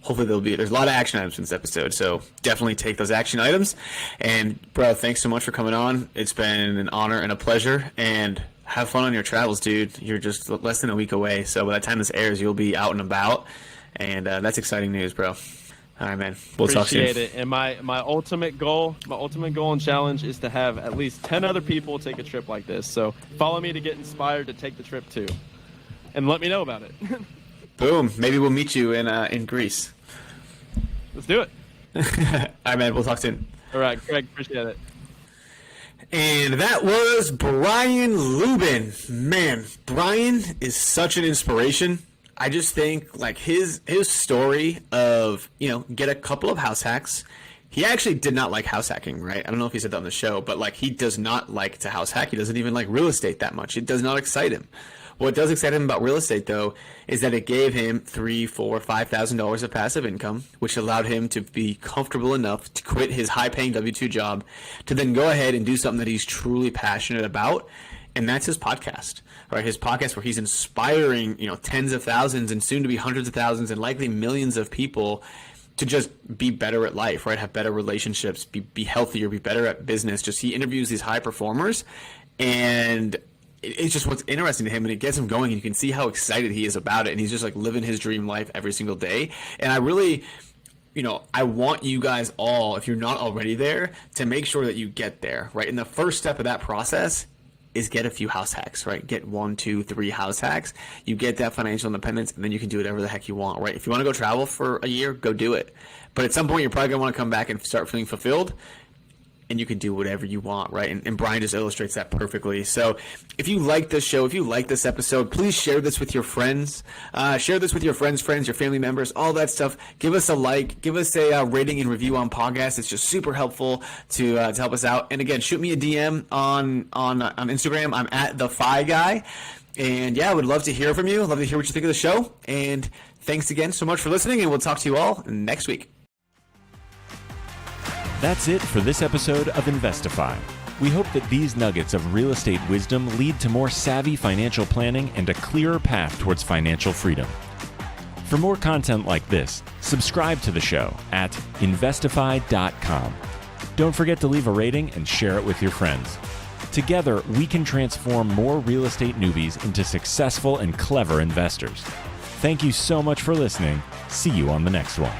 hopefully there's a lot of action items in this episode, so definitely take those action items. And, bro, thanks so much for coming on. It's been an honor and a pleasure, and have fun on your travels, dude. You're just less than a week away, so by the time this airs, you'll be out and about, and that's exciting news, bro. All right, man. We'll talk soon. Appreciate it. And my ultimate goal and challenge is to have at least 10 other people take a trip like this. So follow me to get inspired to take the trip too, and let me know about it. Boom. Maybe we'll meet you in Greece. Let's do it. All right, man. We'll talk soon. All right, Craig. Appreciate it. And that was Brian Luebben. Man, Brian is such an inspiration. I just think like his story of, get a couple of house hacks. He actually did not like house hacking, right? I don't know if he said that on the show, but like he does not like to house hack. He doesn't even like real estate that much. It does not excite him. What does excite him about real estate, though, is that it gave him $3,000, $4,000, $5,000 of passive income, which allowed him to be comfortable enough to quit his high-paying W-2 job to then go ahead and do something that he's truly passionate about, and that's his podcast, right? His podcast where he's inspiring, tens of thousands and soon to be hundreds of thousands and likely millions of people to just be better at life, right? Have better relationships, be healthier, be better at business. Just he interviews these high performers, and it's just what's interesting to him, and it gets him going, and you can see how excited he is about it, and he's just like living his dream life every single day. And I really, I want you guys all, if you're not already there, to make sure that you get there, right? And the first step of that process is get a few house hacks, right? Get 1, 2, 3 house hacks. You get that financial independence, and then you can do whatever the heck you want, right? If you want to go travel for a year, go do it. But at some point, you're probably going to want to come back and start feeling fulfilled, and you can do whatever you want, right? And Brian just illustrates that perfectly. So if you like this show, if you like this episode, please share this with your friends. Share this with your friends, your family members, all that stuff. Give us a like. Give us a rating and review on podcasts. It's just super helpful to help us out. And again, shoot me a DM on Instagram. I'm at the Fi Guy. And yeah, I would love to hear from you. I'd love to hear what you think of the show. And thanks again so much for listening, and we'll talk to you all next week. That's it for this episode of Investify. We hope that these nuggets of real estate wisdom lead to more savvy financial planning and a clearer path towards financial freedom. For more content like this, subscribe to the show at investify.com. Don't forget to leave a rating and share it with your friends. Together, we can transform more real estate newbies into successful and clever investors. Thank you so much for listening. See you on the next one.